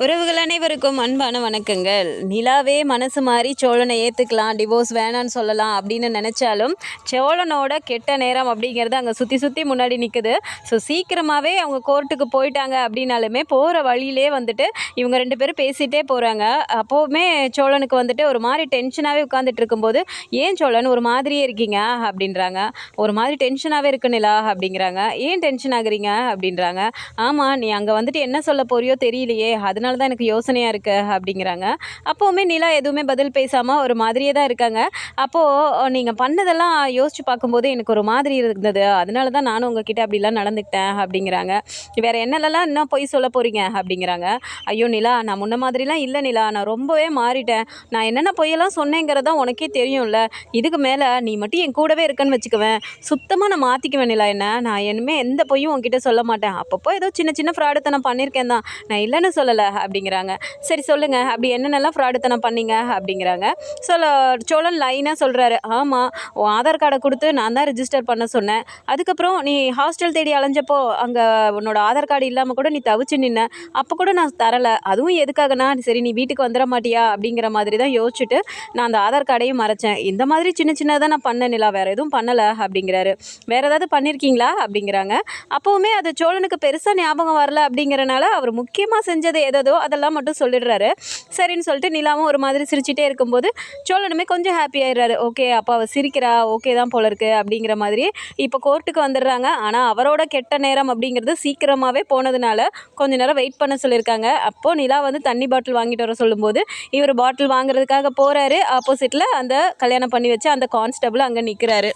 உறவுகள் அனைவருக்கும் அன்பான வணக்கங்கள். நிலாவே மனசு மாறி சோழனை ஏற்றுக்கலாம், டிவோர்ஸ் வேணான்னு சொல்லலாம் அப்படின்னு நினச்சாலும் சோழனோட கெட்ட நேரம் அப்படிங்கிறது அங்கே சுற்றி சுற்றி முன்னாடி நிற்குது. ஸோ சீக்கிரமாகவே அவங்க கோர்ட்டுக்கு போயிட்டாங்க அப்படின்னாலுமே போகிற வழியிலே வந்துட்டு இவங்க 2 பேரும் பேசிகிட்டே போகிறாங்க. அப்போவுமே சோழனுக்கு வந்துட்டு ஒரு மாதிரி டென்ஷனாகவே உட்காந்துட்டு இருக்கும்போது, ஏன் சோழன் ஒரு மாதிரியே இருக்கீங்க அப்படின்றாங்க. ஒரு மாதிரி டென்ஷனாகவே இருக்கு நிலா அப்படிங்கிறாங்க. ஏன் டென்ஷன் ஆகுறீங்க அப்படின்றாங்க. ஆமாம், நீ அங்கே வந்துட்டு என்ன சொல்ல போறியோ தெரியலையே, அதனால தான் எனக்கு யோசனையாக இருக்குது அப்படிங்கிறாங்க. அப்போவுமே நிலா எதுவுமே பதில் பேசாமல் ஒரு மாதிரியே தான் இருக்காங்க. அப்போது நீங்கள் பண்ணதெல்லாம் யோசித்து பார்க்கும்போது எனக்கு ஒரு மாதிரி இருந்தது, அதனால தான் நானும் உங்ககிட்ட அப்படிலாம் நடந்துக்கிட்டேன் அப்படிங்கிறாங்க. வேறு என்னெல்லாம் இன்னும் பொய் சொல்ல போகிறீங்க அப்படிங்கிறாங்க. ஐயோ நிலா, நான் முன்ன மாதிரிலாம் இல்லை நிலா, நான் ரொம்பவே மாறிட்டேன். நான் என்னென்ன பொய்யெல்லாம் சொன்னேங்கிறதான் உனக்கே தெரியும்ல. இதுக்கு மேலே நீ மட்டும் என் கூடவே இருக்கன்னு வச்சுக்குவேன், சுத்தமாக நான் மாற்றிக்குவேன் நிலா. என்ன நான் இனிமேல் எந்த பொய்யும் உங்ககிட்ட சொல்ல மாட்டேன். அப்பப்போ ஏதோ சின்ன சின்ன ஃப்ராடுத்தனம் பண்ணியிருக்கேன் தான், நான் இல்லைன்னு சொல்லலை அப்படிங்கிறாங்க. சரி சொல்லுங்கள், அப்படி என்னென்னலாம் ஃப்ராடுத்தனம் பண்ணீங்க அப்படிங்கிறாங்க. சோழன் லைனாக சொல்கிறாரு. ஆமாம், உன் ஆதார் கார்டை கொடுத்து நான் தான் ரிஜிஸ்டர் பண்ண சொன்னேன். அதுக்கப்புறம் நீ ஹாஸ்டல் தேடி அலைஞ்சப்போ அங்கே உன்னோட ஆதார் கார்டு இல்லாமல் கூட நீ தவிச்சு நின்ன, அப்போ கூட நான் தரலை. அதுவும் எதுக்காகனா, சரி நீ வீட்டுக்கு வந்துட மாட்டியா அப்படிங்கிற மாதிரி தான் யோசிச்சுட்டு நான் அந்த ஆதார் கார்டையும் மறைச்சேன். இந்த மாதிரி சின்ன சின்னதாக நான் பண்ண நிலா, வேறு எதுவும் பண்ணலை அப்படிங்கிறாரு. வேறு ஏதாவது பண்ணியிருக்கீங்களா அப்படிங்கிறாங்க. அப்போவுமே அது சோழனுக்கு பெருசாக ஞாபகம் வரல அப்படிங்கிறனால அவர் முக்கியமாக செஞ்சது ஏதோ அதெல்லாம் மட்டும் சொல்லிடுறாரு. சரின்னு சொல்லிட்டு நிலாவும் ஒரு மாதிரி சிரிச்சிட்டே இருக்கும்போது சோழனுமே கொஞ்சம் ஹாப்பி ஆயிடுறாரு. ஓகே, அப்போ அவள் சிரிக்கிறா, ஓகே தான் போல இருக்கு அப்படிங்கிற மாதிரி இப்போ கோர்ட்டுக்கு வந்துடுறாங்க. ஆனால் அவரோட கெட்ட நேரம் அப்படிங்கிறது சீக்கிரமாகவே போனதுனால கொஞ்ச நேரம் வெயிட் பண்ண சொல்லியிருக்காங்க. அப்போது நிலா வந்து தண்ணி பாட்டில் வாங்கிட்டு வர சொல்லும்போது இவர் பாட்டில் வாங்குறதுக்காக போகிறாரு. ஆப்போசிட்டில் அந்த கல்யாணம் பண்ணி வச்சு அந்த கான்ஸ்டபிள் அங்கே நிற்கிறாரு.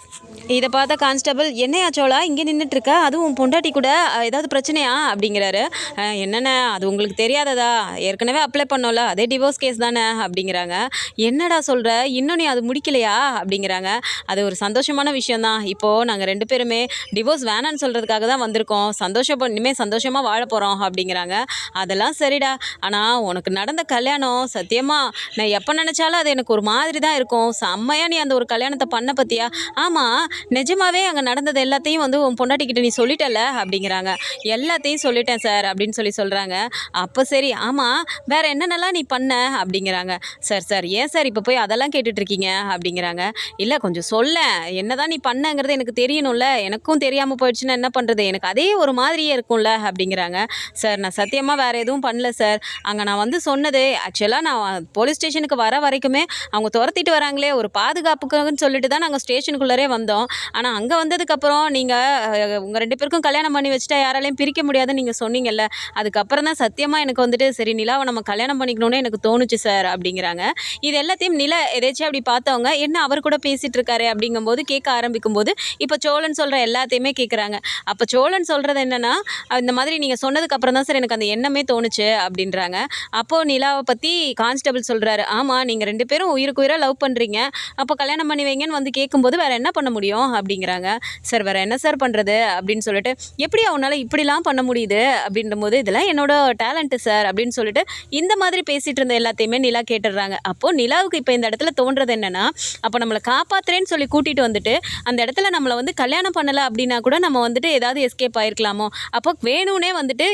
இதை பார்த்த கான்ஸ்டபிள், என்னையா சோழா இங்கே நின்றுட்டுருக்க, அதுவும் பொண்டாட்டி கூட ஏதாவது பிரச்சனையா அப்படிங்கிறாரு. என்னென்ன அது உங்களுக்கு தெரியாததா, ஏற்கனவே அப்ளை பண்ணோம்ல, அதே டிவோர்ஸ் கேஸ் தானே அப்படிங்கிறாங்க. என்னடா சொல்கிற, இன்னும் நீ அது முடிக்கலையா அப்படிங்கிறாங்க. அது ஒரு சந்தோஷமான விஷயந்தான். இப்போது நாங்கள் 2 பேருமே டிவோர்ஸ் வேணான்னு சொல்கிறதுக்காக தான் வந்திருக்கோம், இனிமேல் சந்தோஷமாக வாழ போகிறோம் அப்படிங்கிறாங்க. அதெல்லாம் சரிடா, ஆனால் உனக்கு நடந்த கல்யாணம் சத்தியமாக நான் எப்போ நினச்சாலும் அது எனக்கு ஒரு மாதிரி தான் இருக்கும். செம்மையாக நீ அந்த ஒரு கல்யாணத்தை பண்ண பற்றியா? ஆமாம், நிஜமாவே அங்கே நடந்தது எல்லாத்தையும் வந்து உன் பொண்டாட்டிக்கிட்ட நீ சொல்லிட்டல அப்படிங்கிறாங்க. எல்லாத்தையும் சொல்லிட்டேன் சார் அப்படின்னு சொல்கிறாங்க. அப்போ சரி, ஆமாம் வேறு என்னென்னலாம் நீ பண்ண அப்படிங்கிறாங்க. சார் ஏன் சார் இப்போ போய் அதெல்லாம் கேட்டுட்ருக்கீங்க அப்படிங்கிறாங்க. இல்லை கொஞ்சம் சொல்ல, என்ன தான் நீ பண்ணங்கிறது எனக்கு தெரியணும்ல, எனக்கும் தெரியாமல் போயிடுச்சுன்னா என்ன பண்ணுறது, எனக்கு அதே ஒரு மாதிரியே இருக்கும்ல அப்படிங்கிறாங்க. சார் நான் சத்தியமாக வேறு எதுவும் பண்ணல சார். அங்கே நான் வந்து சொன்னது ஆக்சுவலாக நான் போலீஸ் ஸ்டேஷனுக்கு வர வரைக்குமே அவங்க துரத்திட்டு வராங்களே, ஒரு பாதுகாப்புக்குன்னு சொல்லிட்டு தான் நாங்கள் ஸ்டேஷனுக்குள்ளே வந்தோம். ஆனால் அங்கே வந்ததுக்கப்புறம் நீங்கள் உங்கள் 2 பேருக்கும் கல்யாணம் பண்ணி வச்சுட்டா யாராலையும் பிரிக்க முடியாதுன்னு நீங்கள் சொன்னீங்கல்ல, அதுக்கப்புறம் தான் சத்தியமாக எனக்கு வந்துட்டு சரி நிலாவை நம்ம கல்யாணம் பண்ணிக்கணும்னு எனக்கு தோணுச்சு சார் அப்படிங்கிறாங்க. இது எல்லாத்தையும் நிலா எதாச்சும் அப்படி பார்த்தவங்க, என்ன அவர் கூட பேசிகிட்டு இருக்காரு அப்படிங்கும்போது கேட்க ஆரம்பிக்கும்போது இப்போ சோழன் சொல்கிற எல்லாத்தையுமே கேட்குறாங்க. அப்போ சோழன் சொல்கிறது என்னென்னா, இந்த மாதிரி நீங்கள் சொன்னதுக்கப்புறம் தான் சார் எனக்கு அந்த எண்ணமே தோணுச்சு அப்படின்றாங்க. அப்போது நிலாவை பற்றி கான்ஸ்டபிள் சொல்கிறாரு. ஆமாம், நீங்கள் 2 பேரும் உயிருக்கு உயிராக லவ் பண்ணுறீங்க, அப்போ கல்யாணம் பண்ணி வைங்கன்னு வந்து கேட்கும்போது வேறு என்ன பண்ண முடியும் அப்படிங்கிறாங்க. சார் வேறு என்ன சார் பண்ணுறது அப்படின்னு சொல்லிட்டு, எப்படி அவனால் இப்படிலாம் பண்ண முடியுது அப்படின்றபோது, இதெல்லாம் என்னோட டேலண்ட்டு சார் அப்படின்னு சொல்லிட்டு இந்த மாதிரி பேசிகிட்டு இருந்த எல்லாத்தையுமே நிலா கேட்டுடுறாங்க. அப்போது நிலாவுக்கு இப்போ இந்த இடத்துல தோன்றது என்னென்னா, அப்போ நம்மளை காப்பாற்றுறேன்னு சொல்லி கூட்டிகிட்டு வந்துட்டு அந்த இடத்துல நம்மளை வந்து கல்யாணம் பண்ணலை அப்படின்னா கூட நம்ம வந்துட்டு ஏதாவது எஸ்கேப் ஆகிருக்கலாமோ, அப்போ வேணும்னே வந்துட்டு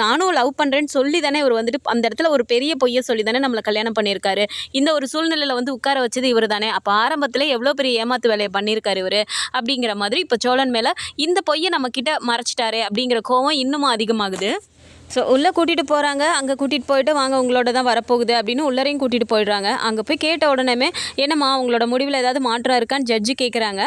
நானும் லவ் பண்ணுறேன்னு சொல்லி தானே இவர் வந்துட்டு அந்த இடத்துல ஒரு பெரிய பொய்யை சொல்லி தானே நம்மளை கல்யாணம் பண்ணியிருக்காரு. இந்த ஒரு சூழ்நிலையில் வந்து உட்கார வச்சது இவர் தானே, அப்போ ஆரம்பத்தில் எவ்வளோ பெரிய ஏமாத்து வேலையை பண்ணியிருக்காரு இவர் அப்படிங்கிற மாதிரி இப்போ சோழன் மேலே இந்த பொய்யை நம்மக்கிட்ட மறைச்சிட்டாரு அப்படிங்கிற கோவம் இன்னமும் அதிகமாகுது. ஸோ உள்ளே கூட்டிகிட்டு போகிறாங்க. அங்கே கூட்டிகிட்டு போயிட்டு வாங்க உங்களோட தான் வரப்போகுது அப்படின்னு உள்ளரையும் கூட்டிகிட்டு போயிடுறாங்க. அங்கே போய் கேட்ட உடனேமே, என்னம்மா உங்களோட முடிவில் ஏதாவது மாற்றம் இருக்கான்னு ஜட்ஜி கேட்குறாங்க.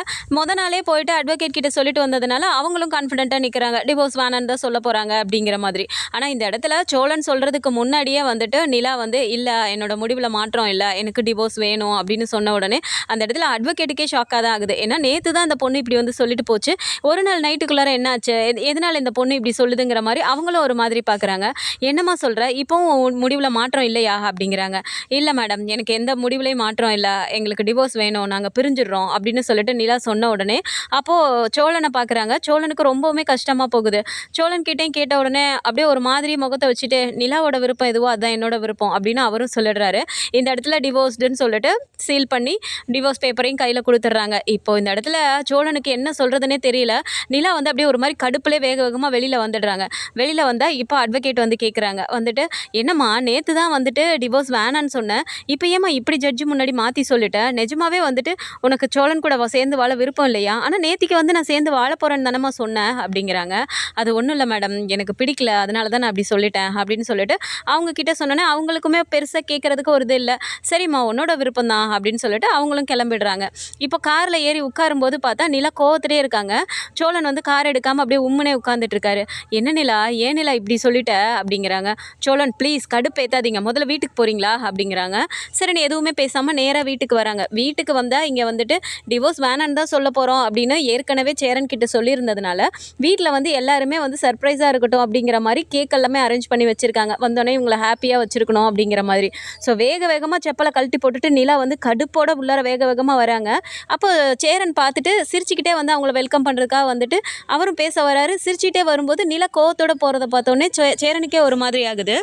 நாளே போயிட்டு அட்வொகேட் கிட்ட சொல்லிட்டு வந்ததுனால அவங்களும் கான்ஃபிடென்ட்டாக நிற்கிறாங்க, டிவோர்ஸ் வேணான்னு தான் சொல்ல போகிறாங்க அப்படிங்கிற மாதிரி. ஆனால் இந்த இடத்துல சோழன் சொல்கிறதுக்கு முன்னாடியே வந்துட்டு நிலா வந்து இல்லை என்னோட முடிவில் மாற்றம் இல்லை, எனக்கு டிவோர்ஸ் வேணும் அப்படின்னு சொன்ன உடனே அந்த இடத்துல அட்வொகேட்டுக்கே ஷாக்காக தான் ஆகுது. ஏன்னா நேற்று தான் அந்த பொண்ணு இப்படி வந்து சொல்லிட்டு போச்சு, ஒரு நாள் நைட்டுக்குள்ளார என்னாச்சு, எதனால் இந்த பொண்ணு இப்படி சொல்லுதுங்கிற மாதிரி அவங்களும் ஒரு மாதிரி பார்க்குறாங்க. என்னம்மா சொல்கிற, இப்போவும் முடிவில் மாற்றம் இல்லையா அப்படிங்கிறாங்க. இல்லை மேடம், எனக்கு எந்த முடிவுலையும் மாற்றம் இல்லை, எங்களுக்கு டிவோர்ஸ் வேணும், நாங்கள் பிரிஞ்சிடுறோம் அப்படின்னு சொல்லிட்டு நிலா சொன்ன உடனே அப்போது சோழனை பார்க்குறாங்க. சோழனுக்கு ரொம்பவுமே கஷ்டமாக போகுது. சோழன் கிட்டேயும் கேட்ட உடனே அப்படியே ஒரு மாதிரி முகத்தை வச்சுட்டு, நிலாவோட விருப்பம் எதுவோ அதுதான் என்னோட விருப்பம் அப்படின்னு அவரும் சொல்லிடுறாரு. இந்த இடத்துல டிவோர்ஸ்டுன்னு சொல்லிட்டு சீல் பண்ணி டிவோர்ஸ் பேப்பரையும் கையில் கொடுத்துட்றாங்க. இப்போ இந்த இடத்துல சோழனுக்கு என்ன சொல்கிறதுனே தெரியல. நிலா வந்து அப்படியே ஒரு மாதிரி கடுப்புலே வேக வேகமாக வெளியில் வந்துடுறாங்க. வெளியில் வந்தால் இப்போ அட்வொகேட் வந்து கேட்குறாங்க. வந்துட்டு, "என்னம்மா நேத்து தான் வந்துட்டு டிவோர்ஸ் வேணான்னு சொன்னேன். இப்ப ஏம்மா இப்படி ஜட்ஜ் முன்னாடி மாத்தி சொல்லிட்ட? நிஜமாவே வந்துட்டு உனக்கு சோழன் கூட சேர்ந்து வாழ விருப்பம் இல்லையா? ஆனா நேத்திக்கு வந்து நான் சேர்ந்து வாழ போறேன்னு தானம்மா சொன்னேன்." அப்படிங்கிறாங்க. "அது ஒண்ணும் இல்ல மேடம். எனக்கு பிடிக்கல. அதனால தான் நான் அப்படி சொல்லிட்டேன்." அப்படின்னு சொல்லிட்டு அவங்க கிட்ட சொன்னோனே, அவங்களுக்குமே பெருசா கேட்கறதுக்கு ஒரு இது இல்ல. "சரிம்மா உன்னோட விருப்பம் தான்." அப்படின்னு சொல்லிட்டு அவங்களும் கிளம்பிடுறாங்க. இப்போ கார்ல ஏறி உட்காரும்போது பார்த்தா, நிலா கோவத்திலேயே இருக்காங்க. சோழன் வந்து கார் எடுக்காம அப்படியே உம்முனே உட்கார்ந்துட்டு இருக்காரு. "என்ன நிலா? ஏன் நிலா இப்படி சொல்லிட்ட?" அப்படிங்கிறாங்க. "சோழன் ப்ளீஸ் கடுப்பேத்தாதீங்க. முதல்ல வீட்டுக்கு போறீங்களா?" அப்படிங்கிறாங்க. சரின்னு எதுவுமே பேசாம நேரா வீட்டுக்கு வராங்க. வீட்டுக்கு வந்தா இங்க வந்துட்டு டிவோர்ஸ் வேணான்னு தான் சொல்லப் போறோம் அப்படின்னு ஏற்கனவே சேரன் கிட்ட சொல்லியிருந்ததுனால, வீட்ல வந்து எல்லாருமே வந்து சர்ப்ரைஸா இருக்கட்டும் அப்படிங்கிற மாரி கேக் எல்லாமே அரேஞ்ச் பண்ணி வச்சிருக்காங்க. வந்தோனே இவங்கள ஹேப்பியா வச்சிருக்கணும் அப்படிங்கிற மாதிரி. ஸோ வேக வேகமா செப்பல கழட்டி போட்டுட்டு நிலா வந்து கடுப்போட உள்ளார வேக வேகமா வராங்க. அப்போ சேரன் பார்த்துட்டு சிரிச்சுக்கிட்டே வந்து அவங்கள வெல்கம் பண்றதுக்காக வந்துட்டு அவரும் பேச வராரு. சிரிச்சுட்டே வரும்போது நிலா கோவத்தோட போறத பார்த்தோனே சேரனுக்கே ஒரு மாதிரி ஆகுது.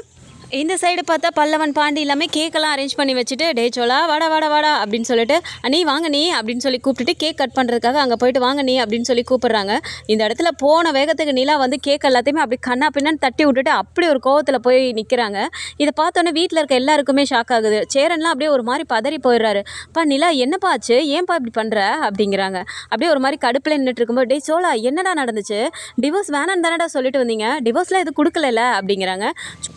இந்த சைடு பார்த்தா பல்லவன், பாண்டி எல்லாமே கேக்கெல்லாம் அரேஞ்ச் பண்ணி வச்சுட்டு, "டேய் சோளா வாடா வாடா வாடா" அப்படின்னு சொல்லிட்டு, "அண்ணி வாங்க நீ" அப்படின்னு சொல்லி கூப்பிட்டுட்டு கேக் கட் பண்ணுறதுக்காக அங்கே போயிட்டு, "வாங்க நீ" அப்படின்னு சொல்லி கூப்பிடுறாங்க. இந்த இடத்துல போன வேகத்துக்கு நிலா வந்து கேக் எல்லாத்தையுமே அப்படி கண்ணா பின்னான்னு தட்டி விட்டுட்டு அப்படி ஒரு கோவத்தில் போய் நிற்கிறாங்க. இதை பார்த்தோன்னே வீட்டில் இருக்க எல்லாருக்குமே ஷாக் ஆகுது. சேரன்லாம் அப்படியே ஒரு மாதிரி பதறி போயிடுறாரு. "பா நிலா என்னப்பா ஆச்சு? ஏன்பா இப்படி பண்ணுற?" அப்படிங்கிறாங்க. அப்படியே ஒரு மாதிரி கடுப்பில் நின்றுட்டு இருக்கும்போது, "டேய் சோளா என்னடா நடந்துச்சு? டிவோர்ஸ் வேணான்னு தானடா சொல்லிட்டு வந்தீங்க, டிவோர்ஸ்லாம் எதுவும் கொடுக்கல" அப்படிங்கிறாங்க.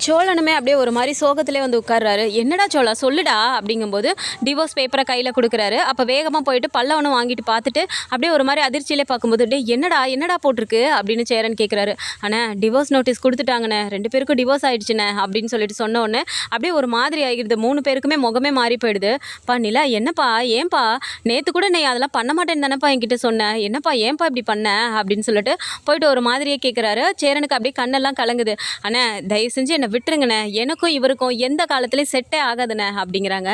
சோழனுமே அப்படியே ஒரு மாதிரி சோகத்திலே வந்து உட்கார்றாரு. "என்னடா சோழா சொல்லுடா" அப்படிங்கும்போது டிவோர்ஸ் பேப்பரை கையில் கொடுக்குறாரு. அப்போ வேகமாக போயிட்டு பல்லவனும் வாங்கிட்டு பார்த்துட்டு அப்படியே ஒரு மாதிரி அதிர்ச்சியிலே பார்க்கும்போது, "டேய் என்னடா என்னடா போட்டிருக்கு?" அப்படின்னு சேரன் கேட்குறாரு. "அண்ணே டிவோர்ஸ் நோட்டீஸ் கொடுத்துட்டாங்கண்ணே, 2 பேருக்கும் டிவோர்ஸ் ஆயிடுச்சுண்ணே" அப்படின்னு சொல்லிட்டு சொன்ன உடனே அப்படியே ஒரு மாதிரி ஆகிடுது. 3 பேருக்குமே முகமே மாறி போயிடுது. "பா நிலா என்னப்பா ஏன்பா நேற்று கூட நீ அதெல்லாம் பண்ண மாட்டேன்னு தானேப்பா என்கிட்ட சொன்னேன், என்னப்பா ஏன்பா இப்படி பண்ண?" அப்படின்னு சொல்லிட்டு போயிட்டு ஒரு மாதிரியே கேட்குறாரு. சேரனுக்கு அப்படியே கண்ணெல்லாம் கலங்குது. "அண்ணே தயவு செஞ்சு என்னை விட்டுருங்கண்ணே, எனக்கும் இவருக்கும் எந்த காலத்துலேயும் செட்டே ஆகாதுண்ணே" அப்படிங்கிறாங்க.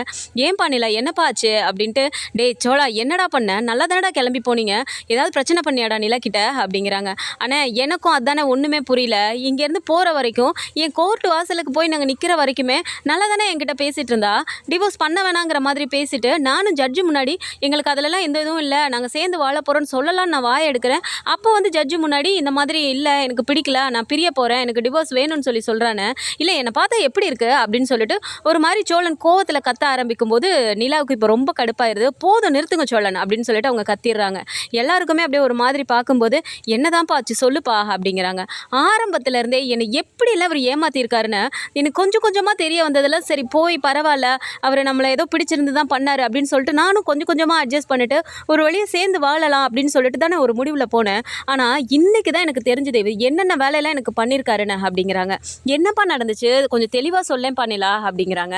"ஏன்பா நிலா என்னப்பா ஆச்சு?" அப்படின்ட்டு, "டேய் சோழா என்னடா பண்ண? நல்லா தானடா கிளம்பி போனீங்க, ஏதாவது பிரச்சனை பண்ணியாடா நிலா கிட்ட?" அப்படிங்கிறாங்க. "அண்ணே எனக்கும் அதானே ஒன்றுமே புரியல, இங்கேருந்து போகிற வரைக்கும் என் கோர்ட்டு வாசலுக்கு போய் நாங்கள் நிற்கிற வரைக்குமே நல்லா தானே என்கிட்ட பேசிகிட்டு இருந்தா, டிவோர்ஸ் பண்ண வேணாங்கிற மாதிரி பேசிட்டு நானும் ஜட்ஜு முன்னாடி எங்களுக்கு அதிலலாம் எந்த இதுவும் இல்லை, நாங்கள் சேர்ந்து வாழ போகிறோன்னு சொல்லலாம்னு நான் வாயை எடுக்கிறேன். அப்போ வந்து ஜட்ஜு முன்னாடி இந்த மாதிரி இல்லை எனக்கு பிடிக்கல, நான் பிரிய போகிறேன், எனக்கு டிவோர்ஸ் வேணும்னு சொல்லி சொல்கிறானே, இல்லை என்னை பார்த்தா எப்படி இருக்குது?" அப்படின்னு சொல்லிட்டு ஒரு மாதிரி சோழன் கோவத்தில் கத்த ஆரம்பிக்கும் போது நிலாவுக்கு இப்போ ரொம்ப கடுப்பாயிருது. "போதும் நிறுத்துங்க சோழன்" அப்படின்னு சொல்லிட்டு அவங்க கத்திடுறாங்க. எல்லாருக்குமே அப்படியே ஒரு மாதிரி பார்க்கும்போது, "என்னதான்ப்பா ஆச்சு சொல்லுப்பா" அப்படிங்கிறாங்க. "ஆரம்பத்துல இருந்தே என்னை எப்படியெல்லாம் அவர் ஏமாத்திருக்காருன்னு எனக்கு கொஞ்சம் கொஞ்சமாக தெரிய வந்ததில், சரி போய் பரவாயில்ல, அவர் நம்மளை ஏதோ பிடிச்சிருந்து தான் பண்ணார் அப்படின்னு சொல்லிட்டு நானும் கொஞ்சம் கொஞ்சமாக அட்ஜஸ்ட் பண்ணிட்டு ஒரு வழியை சேர்ந்து வாழலாம் அப்படின்னு சொல்லிட்டு தானே ஒரு முடிவில் போனேன். ஆனால் இன்னைக்கு தான் எனக்கு தெரிஞ்சது இவர் என்னென்ன வேலையெல்லாம் எனக்கு பண்ணியிருக்காருன்னு" அப்படிங்கிறாங்க. "என்னப்பா நடந்துச்சு கொஞ்சம் தெளிவாக சொல்லேன்ப்பா நிலா" அப்படிங்கிறாங்க.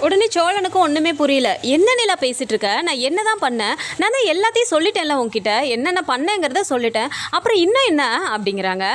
உடனே சோழனுக்கும் ஒன்றுமே புரியல. "என்ன நிலா பேசிகிட்டு இருக்க? நான் என்ன தான் பண்ணேன்? நான் தான் எல்லாத்தையும் சொல்லிட்டேன்ல உங்ககிட்ட, என்னென்ன பண்ணேங்கிறத சொல்லிட்டேன், அப்புறம் இன்னும் என்ன?" அப்படிங்கிறாங்க.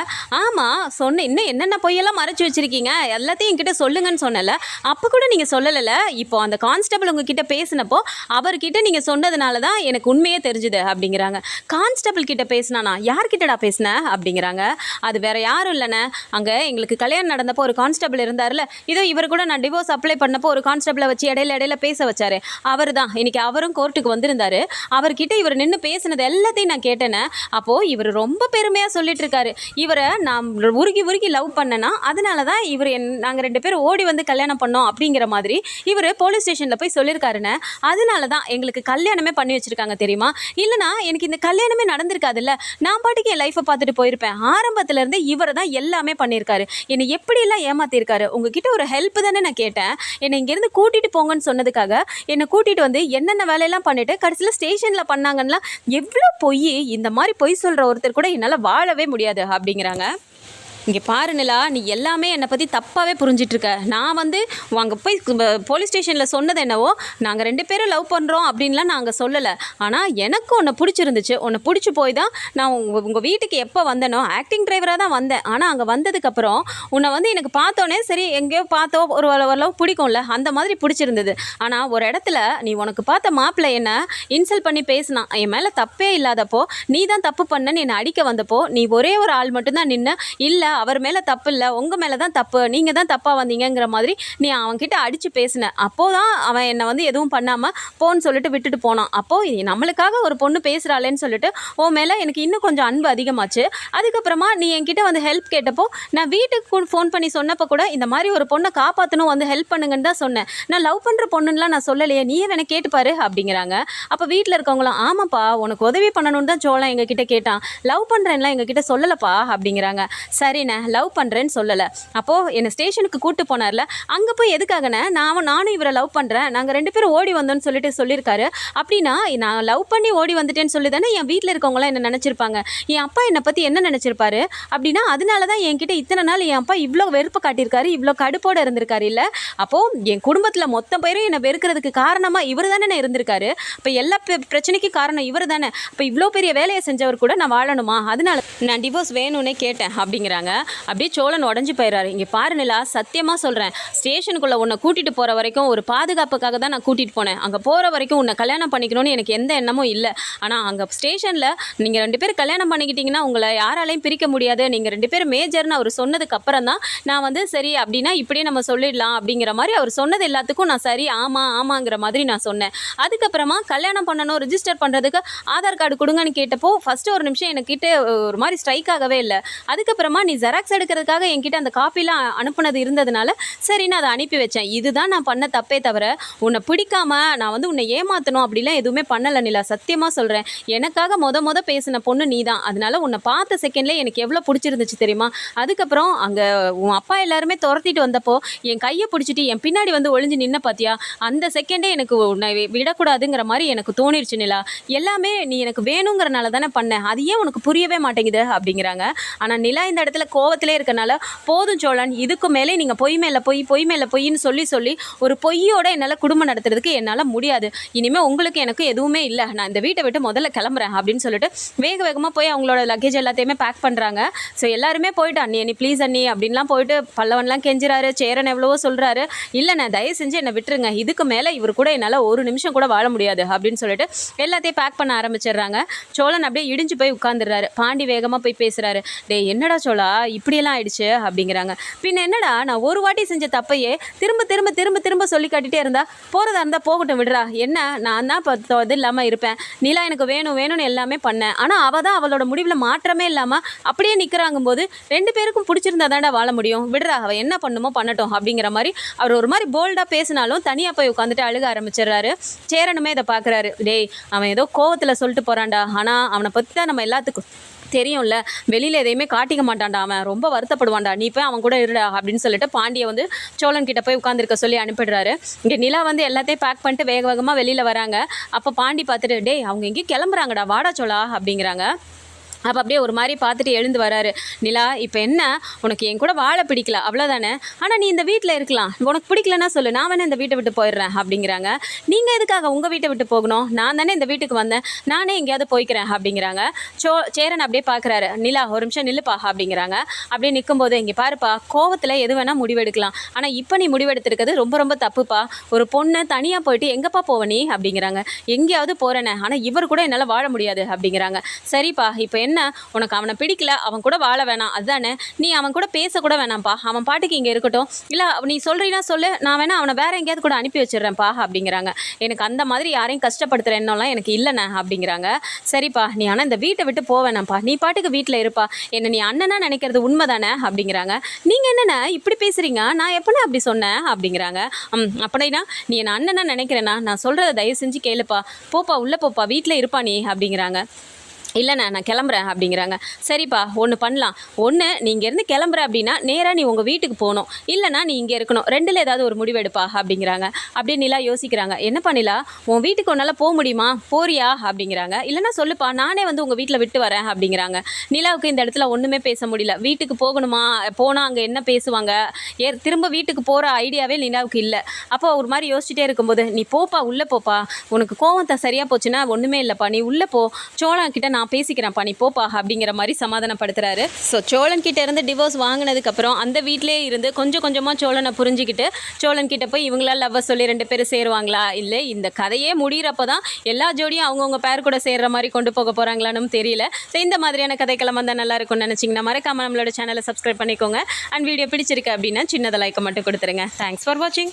"ஆமாம் சொன்னேன், இன்னும் என்னென்ன பொய்யெல்லாம் மறைச்சி வச்சுருக்கீங்க, எல்லாத்தையும் என்கிட்ட சொல்லுங்கன்னு சொன்னல, அப்போ கூட நீங்கள் சொல்லலைல்ல. இப்போ அந்த கான்ஸ்டபிள் உங்ககிட்ட பேசினப்போ அவர்கிட்ட நீங்கள் சொன்னதுனால தான் எனக்கு உண்மையே தெரிஞ்சுது" அப்படிங்கிறாங்க. "கான்ஸ்டபிள் கிட்ட பேசினானா? யார்கிட்டடா பேசினேன்?" அப்படிங்கிறாங்க. "அது வேற யாரும் இல்லைண்ணே, அங்கே எங்களுக்கு கல்யாணம் நடந்தப்போ ஒரு கான்ஸ்டபிள் இருந்தார்ல, இதோ இவர் கூட நான் டிவோர்ஸ் அப்ளை பண்ணப்போ ஒரு கான்ஸ்டபிளை வச்சு இடையில பேச வச்சாரு, அவர் தான். இன்னைக்கு அவரும் கோர்ட்டுக்கு வந்திருந்தாரு, அவர்கிட்ட இவர் நின்று பேசினது எல்லாத்தையும் நான் கேட்டேனே, அப்போது இவர் ரொம்ப பெருமையாக சொல்லிட்டு இருக்காரு, இவரை நான் உருகி உருகி லவ் பண்ணேன்னா அதனால தான் இவர் நாங்கள் 2 பேரும் ஓடி வந்து கல்யாணம் பண்ணோம் அப்படிங்கிற மாதிரி இவர் போலீஸ் ஸ்டேஷனில் போய் சொல்லியிருக்காருன்னு, அதனால தான் எங்களுக்கு கல்யாணமே பண்ணி வச்சுருக்காங்க தெரியுமா, இல்லைனா எனக்கு இந்த கல்யாணமே நடந்திருக்காதுல்ல, நான் பாட்டுக்கு என் லைஃப்பை பார்த்துட்டு போயிருப்பேன். ஆரம்பத்துலேருந்து இவர் தான் எல்லாமே பண்ணியிருக்காரு, என்னை எப்படியெல்லாம் ஏமாற்றிருக்காரு, உங்ககிட்ட ஒரு ஹெல்ப் தானே நான் கேட்டேன், என்னை இங்கேருந்து கூட்டிகிட்டு போங்கன்னு சொன்னதுக்காக என்னை கூட்டிகிட்டு வந்து என்னென்ன வேலையெல்லாம் பண்ணிவிட்டு கடைசியில் ஸ்டேஷனில் பண்ணாங்கன்னா எவ்வளோ பொய், இந்த மாதிரி பொய் சொல்கிற ஒருத்தர் கூட என்னால் வாழவே முடியாது" அப்படிங்கிறாங்க. "இங்கே பாரு நிலா, நீ எல்லாமே என்னை பற்றி தப்பாகவே புரிஞ்சிட்ருக்க. நான் வந்து அங்கே போய் போலீஸ் ஸ்டேஷனில் சொன்னது என்னவோ, நாங்கள் 2 பேரும் லவ் பண்ணுறோம் அப்படின்லாம் நாங்கள் சொல்லலை. ஆனால் எனக்கு உன்னை பிடிச்சிருந்துச்சு, உன்னை பிடிச்சி போய் தான் நான் உங்கள் வீட்டுக்கு எப்போ வந்தேனோ ஆக்டிங் டிரைவராக தான் வந்தேன். ஆனால் அங்கே வந்ததுக்கப்புறம் உன்னை வந்து எனக்கு பார்த்தோன்னே சரி எங்கேயோ பார்த்தோ ஒரு லவ் பிடிக்கும்ல, அந்த மாதிரி பிடிச்சிருந்தது. ஆனால் ஒரு இடத்துல நீ உனக்கு பார்த்த மாப்பிள்ளை என்ன இன்சல்ட் பண்ணி பேசினான், என் மேலே தப்பே இல்லாதப்போ நீ தான் தப்பு பண்ணன்னு என்னை அடிக்க வந்தப்போ நீ ஒரே ஒரு ஆள் மட்டும்தான் நின்று, இல்லை அவர் மேலே தப்பு இல்லை, உங்கள் மேலே தான் தப்பு, நீங்கள் தான் தப்பாக வந்தீங்கங்கிற மாதிரி நீ அவன்கிட்ட அடித்து பேசின. அப்போது தான் அவன் என்னை வந்து எதுவும் பண்ணாமல் போன்னு சொல்லிட்டு விட்டுட்டு போனான். அப்போது நம்மளுக்காக ஒரு பொண்ணு பேசுகிறாளேன்னு சொல்லிட்டு உன் மேலே எனக்கு இன்னும் கொஞ்சம் அன்பு அதிகமாச்சு. அதுக்கப்புறமா நீ என்கிட்ட வந்து ஹெல்ப் கேட்டப்போ நான் வீட்டுக்கு ஃபோன் பண்ணி சொன்னப்போ கூட இந்த மாதிரி ஒரு பொண்ணை காப்பாற்றணும், வந்து ஹெல்ப் பண்ணுங்கன்னு தான் சொன்னேன். நான் லவ் பண்ணுற பொண்ணுன்னெலாம் நான் சொல்லலையே, நீயே வேணா கேட்டுப்பாரு அப்படிங்கிறாங்க. அப்போ வீட்டில் இருக்கவங்களாம் ஆமாப்பா உனக்கு உதவி பண்ணணும்னு தான் சோழன் எங்ககிட்ட கேட்டான், லவ் பண்ணுறேன்லாம் எங்ககிட்ட சொல்லலப்பா அப்படிங்கிறாங்க. சரிண்ணே லவ் பண்ணுறேன்னு சொல்லலை, அப்போது என்னை ஸ்டேஷனுக்கு கூப்பிட்டு போனார்ல, அங்கே போய் எதுக்காகண்ணே நானும் இவரை லவ் பண்ணுறேன், நாங்கள் 2 பேரும் ஓடி வந்தோன்னு சொல்லிட்டு சொல்லியிருக்காரு. அப்படின்னா நான் லவ் பண்ணி ஓடி வந்துட்டேன்னு சொல்லி தானே என் வீட்டில் இருக்கவங்களாம் என்ன நினச்சிருப்பாங்க, என் அப்பா என்னை பற்றி என்ன நினச்சிருப்பாரு அப்படின்னா அதனால தான் என்கிட்ட இத்தனை நாள் என் அப்பா இவ்வளோ வெறுப்பு காட்டியிருக்காரு, இவ்வளோ கடுப்போடு இருந்திருக்காரு. இல்லை அப்போது என் குடும்பத்தில் மொத்த பேரும் என்னை வெறுக்கிறதுக்கு காரணமாக இவர் தானே இருந்திருக்காரு. இப்போ எல்லா பிரச்சனைக்கும் காரணம் இவர் தானே. இப்போ இவ்வளோ பெரிய வேலையை செஞ்சவர் கூட நான் வாழணுமா, அதனால நான் டிவோர்ஸ் வேணும்னே கேட்டேன் அப்படிங்கிறாங்க. அப்படியே சோழன் உடஞ்சி போயிடுறாரு. இங்கே பாரு நிலா, சத்தியமாக சொல்கிறேன், ஸ்டேஷனுக்குள்ளே உன்னை கூட்டிகிட்டு போகிற வரைக்கும் ஒரு பாதுகாப்புக்காக தான் நான் கூட்டிகிட்டு போனேன். அங்கே போகிற வரைக்கும் உன்னை கல்யாணம் பண்ணிக்கணும்னு எனக்கு எந்த எண்ணமும் இல்லை. ஆனால் அங்கே ஸ்டேஷனில் நீங்கள் 2 பேரும் கல்யாணம் பண்ணிக்கிட்டிங்கன்னா உங்களை யாராலையும் பிரிக்க முடியாது, நீங்கள் 2 பேரும் மேஜர்னு அவர் சொன்னதுக்கு அப்புறம் தான் நான் வந்து சரி அப்படின்னா இப்படியே நம்ம சொல்லிடலாம் அப்படிங்கிற மாதிரி அவர் சொன்னது எல்லாத்துக்கும் நான் சரி ஆமாங்கிற மாதிரி நான் சொன்னேன். அதுக்கப்புறமா கல்யாணம் பண்ணணும், ரிஜிஸ்டர் பண்ணுறதுக்கு ஆதார் கார்டு கொடுங்கன்னு கேட்டப்போ ஃபஸ்ட்டு ஒரு நிமிஷம் என்கிட்ட ஒரு மாதிரி ஸ்ட்ரைக் ஆகவே இல்லை. அதுக்கப்புறமா நீ ஜெராக்ஸ் எடுக்கிறதுக்காக என்கிட்ட அந்த காப்பிலாம் அனுப்புனது இருந்ததுனால சரி நான் அதை அனுப்பி வச்சேன். இதுதான் நான் பண்ண தப்பே தவிர உன்னை பிடிக்காம நான் வந்து உன்னை ஏமாற்றணும் அப்படிலாம் எதுவுமே பண்ணலை நிலா, சத்தியமாக சொல்கிறேன். எனக்காக மொத பேசின பொண்ணு நீ தான். அதனால உன்னை பார்த்த செகண்ட்லேயே எனக்கு எவ்வளோ பிடிச்சிருந்துச்சு தெரியுமா. அதுக்கப்புறம் அங்கே உன் அப்பா எல்லாருமே துரத்திட்டு வந்தப்போ என் கையை பிடிச்சிட்டு என் பின்னாடி வந்து ஒளிஞ்சு நின்ன பார்த்தியா, அந்த செகண்டே எனக்கு உன்னை விடக்கூடாதுங்கிற மாதிரி எனக்கு தோணிருச்சு நிலா. எல்லாமே நீ எனக்கு வேணுங்கிறனால தானே பண்ணேன், அது ஏன் உனக்கு புரியவே மாட்டேங்குது அப்படிங்கிறாங்க. ஆனால் நிலா இந்த இடத்துல கோவத்திலே இருக்கனால போதும் சோழன், இதுக்கு மேலே நீங்கள் பொய் மேலே பொய்ன்னு சொல்லி ஒரு பொய்யோட என்னால் குடும்பம் நடத்துறதுக்கு என்னால் முடியாது. இனிமேல் உங்களுக்கு எனக்கு எதுவுமே இல்லை, நான் இந்த வீட்டை விட்டு முதல்ல கிளம்புறேன் அப்படின்னு சொல்லிட்டு வேகமாக போய் அவங்களோட லக்கேஜ் எல்லாத்தையுமே பேக் பண்ணுறாங்க. ஸோ எல்லாருமே போயிட்டு அண்ணி ப்ளீஸ் அண்ணி அப்படின்லாம் போயிட்டு பல்லவன்லாம் கெஞ்சுறாரு. சேரன் எவ்வளவோ சொல்கிறாரு, இல்லை நான் தயவு செஞ்சு என்னை விட்டுருங்க, இதுக்கு மேலே இவர் கூட என்னால் ஒரு நிமிஷம் கூட வாழ முடியாது அப்படின்னு சொல்லிட்டு எல்லாத்தையும் பேக் பண்ண ஆரம்பிச்சிடுறாங்க. சோழன் அப்படியே இடிஞ்சு போய் உட்காந்துடுறாரு. பாண்டி வேகமாக போய் பேசுகிறாரு, டே என்னடா சோழா இப்படியெல்லாம் ஆயிடுச்சு அப்படிங்கிறாங்க. பின்ன என்னடா நான் ஒரு வாட்டி செஞ்ச தப்பையே திரும்ப சொல்லி காட்டிகிட்டே இருந்தா, போகிறதா இருந்தால் போகட்டும் விடுறா, என்ன நான் தான் இப்போ இது இல்லாமல் இருப்பேன், நிலா எனக்கு வேணும்னு எல்லாமே பண்ணேன், ஆனால் அவள் தான் அவளோட முடிவில் மாற்றமே இல்லாமல் அப்படியே நிற்கிறாங்கும்போது 2 பேருக்கும் பிடிச்சிருந்தா தாண்டா வாழ முடியும், விடுறா அவள் என்ன பண்ணுமோ பண்ணட்டும் அப்படிங்கிற மாதிரி அவர் ஒரு மாதிரி போல்டாக பேசினாலும் தனியாக போய் உட்காந்துட்டு அழுக ஆரம்பிச்சிடுறாரு. சேரனுமே இதை பார்க்குறாரு, டேய் அவன் ஏதோ கோவத்தில் சொல்லிட்டு போகிறான்டா, ஆனால் அவனை பற்றி தான் நம்ம எல்லாத்துக்கும் தெரியும்ல, வெளியில் எதையுமே காட்டிக்க மாட்டான்டா, அவன் ரொம்ப வருத்தப்படுவான்டா, நீ போய் அவன் கூட இருடா அப்படின்னு சொல்லிட்டு பாண்டியை வந்து சோழன் கிட்ட போய் உட்காந்துருக்க சொல்லி அனுப்பிடுறாரு. இங்கே நிலா வந்து எல்லாத்தையும் பேக் பண்ணிட்டு வேகமாக வெளியில் வராங்க. அப்போ பாண்டி பார்த்துட்டு, டேய் அவங்க எங்கேயும் கிளம்புறாங்கடா, வாடா சோழா அப்படிங்கிறாங்க. அப்போ அப்படியே ஒரு மாதிரி பார்த்துட்டு எழுந்து வராரு. நிலா இப்போ என்ன, உனக்கு என் கூட வாழ பிடிக்கல அவ்வளோதானே, ஆனால் நீ இந்த வீட்டில் இருக்கலாம், உனக்கு பிடிக்கலன்னா சொல்லு, நான் வேணா இந்த வீட்டை விட்டு போயிடுறேன் அப்படிங்கிறாங்க. நீங்கள் எதுக்காக உங்கள் வீட்டை விட்டு போகணும், நான் தானே இந்த வீட்டுக்கு வந்தேன், நானே எங்கேயாவது போய்க்கிறேன் அப்படிங்கிறாங்க. சேரன் அப்படியே பார்க்குறாரு. நிலா ஒரு நிமிஷம் நில்லுப்பா அப்படிங்கிறாங்க. அப்படியே நிற்கும்போது, இங்கே பாருப்பா, கோவத்தில் எது வேணால் முடிவெடுக்கலாம், ஆனால் இப்போ நீ முடிவெடுத்துருக்கிறது ரொம்ப தப்புப்பா, ஒரு பொண்ணு தனியாக போயிட்டு எங்கப்பா போவ நீ அப்படிங்கிறாங்க. எங்கேயாவது போகிறேனே, ஆனால் இவர் கூட என்னால் வாழ முடியாது அப்படிங்கிறாங்க. சரிப்பா இப்போ என்ன, உனக்கு அவனை பிடிக்கல, அவன் கூட வாழ வேணாம் அதுதானே, நீ அவன் கூட பேசக்கூட வேணாம்ப்பா, அவன் பாட்டுக்கு இங்கே இருக்கட்டும், இல்லை நீ சொல்கிறீன்னா சொல்லு, நான் வேணா அவனை வேற எங்கேயாவது கூட அனுப்பி வச்சிடுறேன்ப்பா அப்படிங்கிறாங்க. எனக்கு அந்த மாதிரி யாரையும் கஷ்டப்படுத்துகிற எண்ணம்லாம் எனக்கு இல்லைண்ணே அப்படிங்கிறாங்க. சரிப்பா நீ ஆனால் இந்த வீட்டை விட்டு போவேணாம்ப்பா, நீ பாட்டுக்கு வீட்டில் இருப்பா, என்னை நீ அண்ணனா நினைக்கிறது உண்மை தானே அப்படிங்கிறாங்க. நீங்கள் என்னென்ன இப்படி பேசுகிறீங்க, நான் எப்போனா அப்படி சொன்னேன் அப்படிங்கிறாங்க. அப்படின்னா நீ என்னை அண்ணனா நினைக்கிறேன்னா நான் சொல்கிறத தயவு செஞ்சு கேளுப்பா, போப்பா உள்ளே போப்பா, வீட்டில் இருப்பா நீ அப்படிங்கிறாங்க. இல்லைண்ணா நான் கிளம்புறேன் அப்படிங்கிறாங்க. சரிப்பா ஒன்று பண்ணலாம், ஒன்று நீ இங்கேருந்து கிளம்புற அப்படின்னா நேராக நீ உங்கள் வீட்டுக்கு போகணும், இல்லைனா நீ இங்கே இருக்கணும், 2ல் ஏதாவது ஒரு முடிவெடுப்பா அப்படிங்கிறாங்க. அப்படியே நிலா யோசிக்கிறாங்க. என்னப்பா நிலா, உன் வீட்டுக்கு உன்னால் போக முடியுமா, போறியா அப்படிங்கிறாங்க. இல்லைனா சொல்லுப்பா, நானே வந்து உங்கள் வீட்டில் விட்டு வரேன் அப்படிங்கிறாங்க. நிலாவுக்கு இந்த இடத்துல ஒன்றுமே பேச முடியல. வீட்டுக்கு போகணுமா, போனால் அங்கே என்ன பேசுவாங்க, திரும்ப வீட்டுக்கு போகிற ஐடியாவே நிலாவுக்கு இல்லை. அப்போ ஒரு மாதிரி யோசிச்சுட்டே இருக்கும்போது, நீ போப்பா உள்ளே போப்பா, உனக்கு கோவத்தை சரியாக போச்சுன்னா ஒன்றுமே இல்லைப்பா, நீ உள்ளே போ, சோழன் கிட்ட நான் பேசிக்கிறேன்ப்பா நீ போப்பா அப்படிங்கிற மாதிரி சமாதானப்படுத்துறாரு. ஸோ சோழன் கிட்ட இருந்து டிவோர்ஸ் வாங்கினதுக்கப்புறம் அந்த வீட்டிலே இருந்து கொஞ்சம் கொஞ்சமாக சோழனை புரிஞ்சுக்கிட்டு சோழன் கிட்ட போய் இவங்களாம் லவ்வை சொல்லி 2 பேரும் சேருவாங்களா, இல்லை இந்த கதையே முடிகிறப்ப தான் எல்லா ஜோடியும் அவங்கவுங்க பேர் கூட சேர்ற மாதிரி கொண்டு போக போகிறாங்களான்னு தெரியல. ஸோ இந்த மாதிரியான கதைக்களம் வந்தால் நல்லா இருக்கும்னு நினச்சிங்கன்னா மறக்காம நம்மளோட சேனலை சப்ஸ்கிரைப் பண்ணிக்கோங்க. அண்ட் வீடியோ பிடிச்சிருக்கு அப்படின்னா சின்னதை லைக்கை மட்டும் கொடுத்துருங்க. தேங்க்ஸ் ஃபார் வாட்சிங்.